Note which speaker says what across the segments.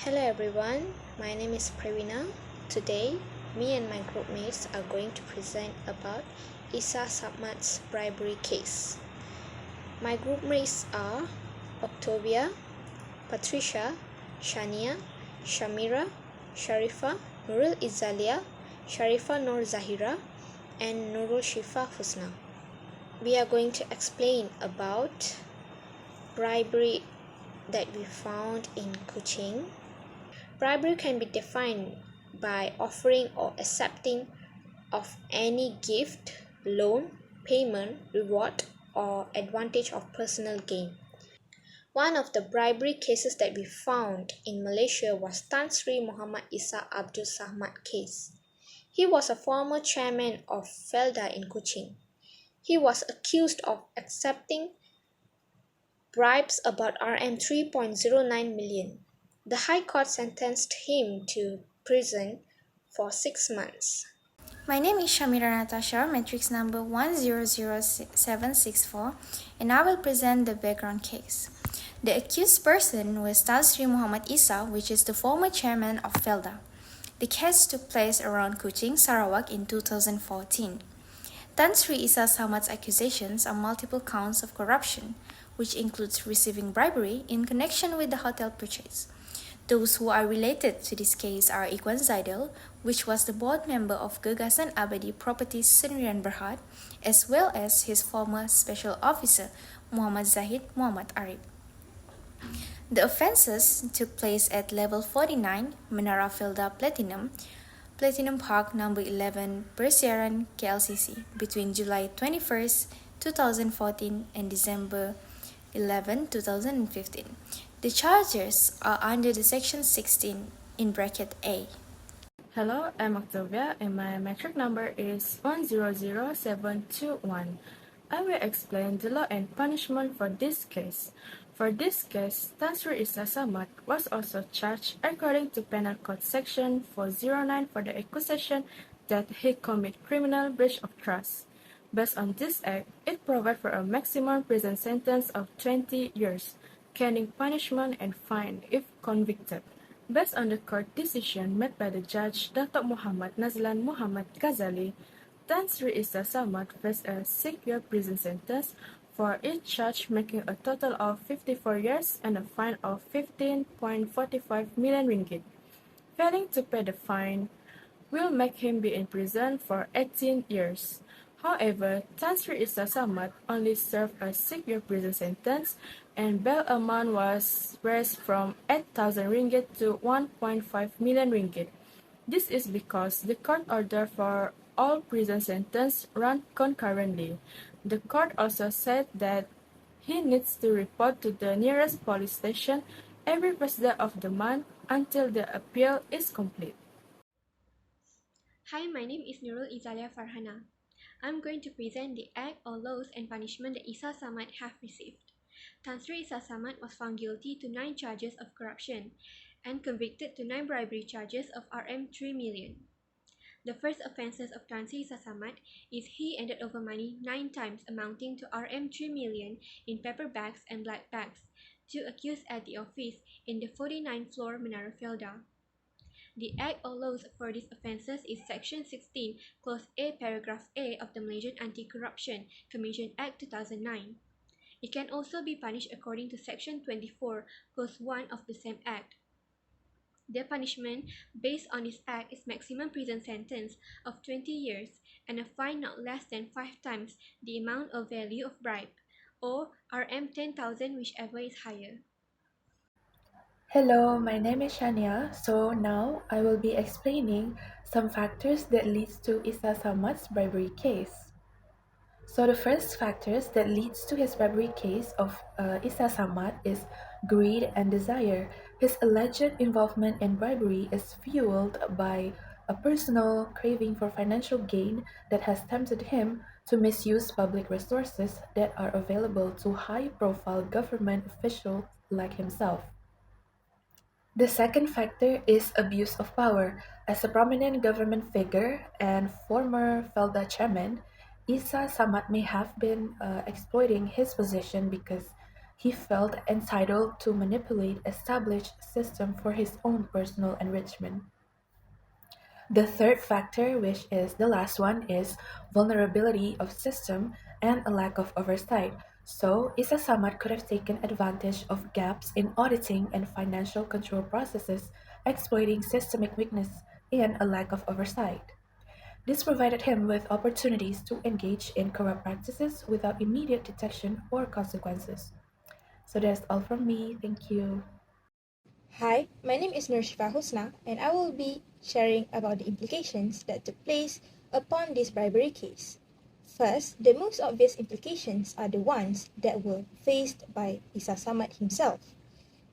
Speaker 1: Hello everyone, my name is Pravina. Today, me and my groupmates are going to present about Isa Sammat's bribery case. My groupmates are Octavia, Patricia, Shania, Shamira, Sharifa, Nurul Izalia, Sharifa Nur Zahira, and Nurul Shifa Husna. We are going to explain about bribery that we found in Kuching. Bribery can be defined by offering or accepting of any gift, loan, payment, reward, or advantage of personal gain. One of the bribery cases that we found in Malaysia was Tan Sri Muhammad Isa Abdul Samad case. He was a former chairman of Felda in Kuching. He was accused of accepting bribes about Rm 3.09 million. The High Court sentenced him to prison for 6 months.
Speaker 2: My name is Shamira Natasha, matrix number 100764, and I will present the background case. The accused person was Tan Sri Muhammad Isa, which is the former chairman of Felda. The case took place around Kuching, Sarawak in 2014. Tan Sri Isa Samad's accusations are multiple counts of corruption, which includes receiving bribery in connection with the hotel purchase. Those who are related to this case are Ikhwan Zaidel, which was the board member of Gagasan Abadi Properties Sendirian Berhad, as well as his former special officer, Muhammad Zahid Muhammad Arif. The offences took place at level 49, Menara Felda Platinum, Platinum Park number 11, Persiaran, KLCC, between July 21st, 2014 and December 11, 2015. The charges are under the section 16 in bracket A.
Speaker 3: Hello, I'm Octavia and my metric number is 100721. I will explain the law and punishment for this case. For this case, Tan Sri Isa Samad was also charged according to Penal Code Section 409 for the accusation that he committed criminal breach of trust. Based on this act, it provides for a maximum prison sentence of 20 years, caning punishment and fine if convicted. Based on the court decision made by the judge Datuk Muhammad Nazlan Muhammad Ghazali, Tan Sri Isa Samad faced a 6-year prison sentence for each charge, making a total of 54 years and a fine of 15.45 million ringgit. Failing to pay the fine will make him be in prison for 18 years. However, Tan Sri Isa Samad only served a 6-year prison sentence and bail amount was raised from 8,000 ringgit to 1.5 million ringgit. This is because the court ordered for all prison sentences run concurrently. The court also said that he needs to report to the nearest police station every first day of the month until the appeal is complete.
Speaker 4: Hi, my name is Nurul Izalia Farhana. I'm going to present the act or laws and punishment that Isa Samad have received. Tan Sri Isa Samad was found guilty to 9 charges of corruption and convicted to 9 bribery charges of Rm 3 million. The first offences of Tan Sri Isa Samad is he handed over money 9 times amounting to Rm 3 million in paper bags and black bags to accused at the office in the 49th floor Menara Felda. The act or laws for these offences is Section 16, Clause A, Paragraph A of the Malaysian Anti-Corruption Commission Act 2009. It can also be punished according to Section 24, Clause 1 of the same Act. The punishment based on this act is maximum prison sentence of 20 years and a fine not less than 5 times the amount or value of bribe, or Rm 10,000 whichever is higher.
Speaker 5: Hello, my name is Shania. So now I will be explaining some factors that leads to Isa Samad's bribery case. So the first factors that leads to his bribery case of Isa Samad is greed and desire. His alleged involvement in bribery is fueled by a personal craving for financial gain that has tempted him to misuse public resources that are available to high-profile government officials like himself. The second factor is abuse of power. As a prominent government figure and former Felda chairman, Isa Samad may have been exploiting his position because he felt entitled to manipulate established system for his own personal enrichment. The third factor, which is the last one, is vulnerability of system and a lack of oversight. So, Isa Samad could have taken advantage of gaps in auditing and financial control processes, exploiting systemic weakness and a lack of oversight. This provided him with opportunities to engage in corrupt practices without immediate detection or consequences. So that's all from me. Thank you.
Speaker 6: Hi, my name is Nurshifa Husna, and I will be sharing about the implications that took place upon this bribery case. First, the most obvious implications are the ones that were faced by Isa Samad himself.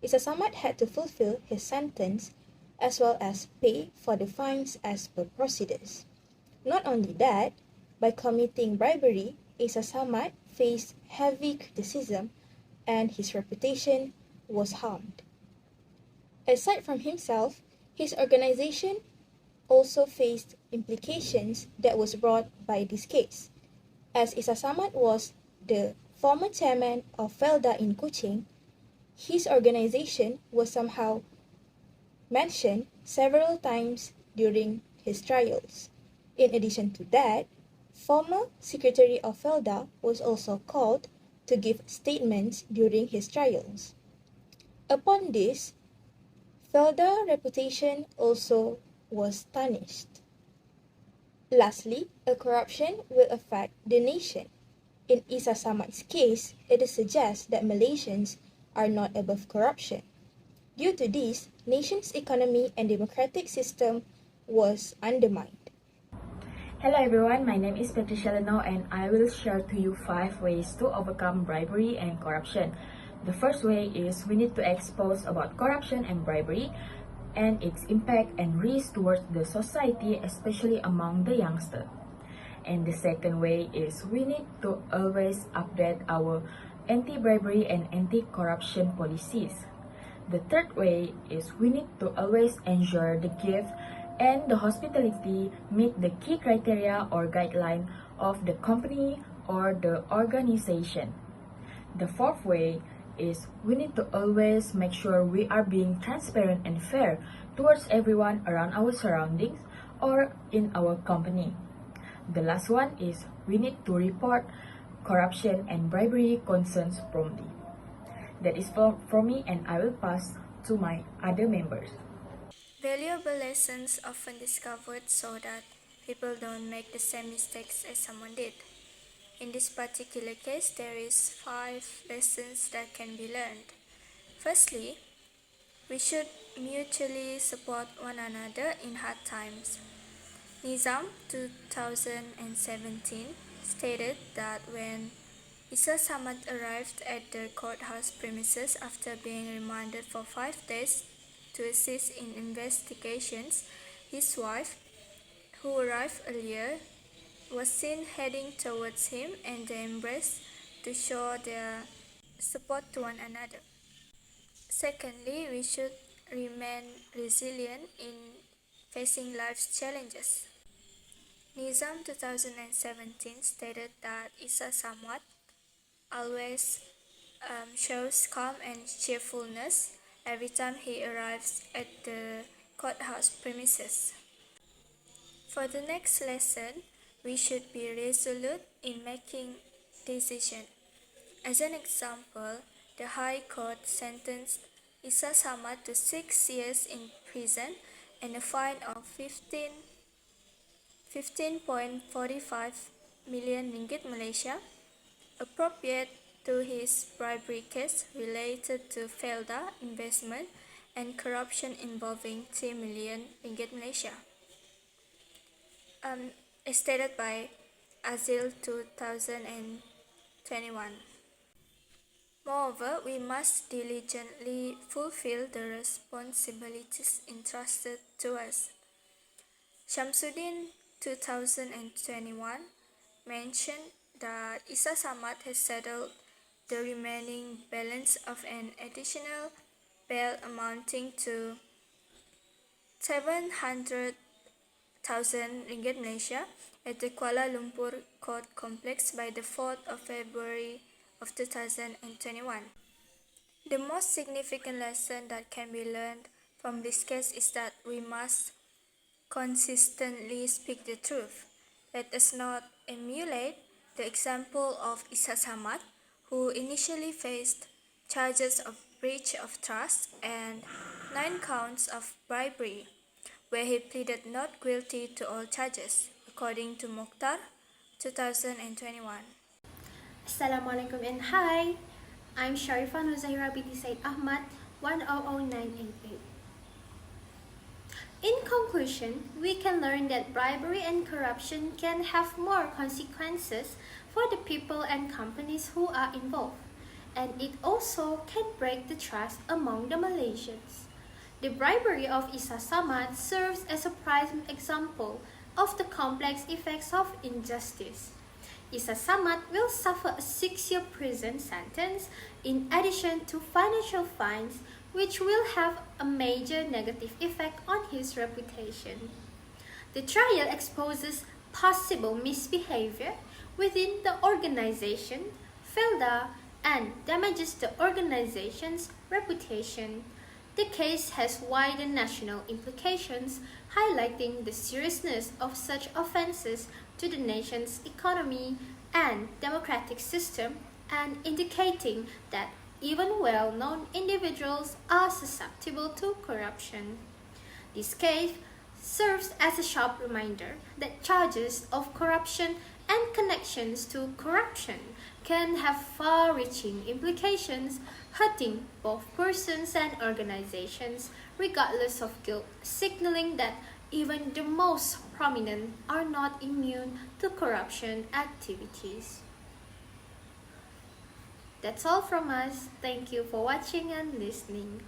Speaker 6: Isa Samad had to fulfill his sentence as well as pay for the fines as per procedures. Not only that, by committing bribery, Isa Samad faced heavy criticism and his reputation was harmed. Aside from himself, his organization also faced implications that was brought by this case. As Isa Samad was the former chairman of Felda in Kuching, his organization was somehow mentioned several times during his trials. In addition to that, former secretary of Felda was also called to give statements during his trials. Upon this, Felda's reputation also was tarnished. Lastly, a corruption will affect the nation. In Isa Samad's case, it is suggested that Malaysians are not above corruption. Due to this, nation's economy and democratic system was undermined.
Speaker 7: Hello everyone, my name is Patricia Leno and I will share to you 5 ways to overcome bribery and corruption. The first way is we need to expose about corruption and bribery and its impact and risk towards the society, especially among the youngsters. And the second way is we need to always update our anti-bribery and anti-corruption policies. The third way is we need to always ensure the gift and the hospitality meet the key criteria or guideline of the company or the organization. The fourth way is we need to always make sure we are being transparent and fair towards everyone around our surroundings or in our company. The last one is we need to report corruption and bribery concerns promptly. That is from me and I will pass to my other members.
Speaker 2: Valuable lessons often discovered so that people don't make the same mistakes as someone did. In this particular case, there is 5 lessons that can be learned. Firstly, we should mutually support one another in hard times. Nizam 2017 stated that when Isa Samad arrived at the courthouse premises after being remanded for 5 days to assist in investigations, his wife, who arrived earlier, was seen heading towards him and they embraced to show their support to one another. Secondly, we should remain resilient in facing life's challenges. Nizam 2017 stated that Isa Samad always shows calm and cheerfulness every time he arrives at the courthouse premises. For the next lesson, we should be resolute in making decisions. As an example, the High Court sentenced Isa Samad to 6 years in prison and a fine of 15.45 million ringgit Malaysia, appropriate to his bribery case related to Felda investment and corruption involving 3 million ringgit Malaysia. As stated by Azil 2021. Moreover, we must diligently fulfill the responsibilities entrusted to us. Shamsuddin 2021 mentioned that Isa Samad has settled the remaining balance of an additional bail amounting to 700,000 ringgit Malaysia at the Kuala Lumpur Court Complex by the 4th of February of 2021. The most significant lesson that can be learned from this case is that we must consistently speak the truth. Let us not emulate the example of Isa Samad, who initially faced charges of breach of trust and 9 counts of bribery, where he pleaded not guilty to all charges, according to Mokhtar, 2021.
Speaker 8: Assalamualaikum and hi! I'm Sharifah Nuzahira binti Said Ahmad, 100988. In conclusion, we can learn that bribery and corruption can have more consequences for the people and companies who are involved, and it also can break the trust among the Malaysians. The bribery of Isa Samad serves as a prime example of the complex effects of injustice. Isa Samad will suffer a 6-year prison sentence in addition to financial fines, which will have a major negative effect on his reputation. The trial exposes possible misbehavior within the organization, Felda, and damages the organization's reputation. The case has wider national implications, highlighting the seriousness of such offenses to the nation's economy and democratic system, and indicating that even well-known individuals are susceptible to corruption. This case serves as a sharp reminder that charges of corruption and connections to corruption can have far-reaching implications, hurting both persons and organizations, regardless of guilt, signaling that even the most prominent are not immune to corruption activities. That's all from us. Thank you for watching and listening.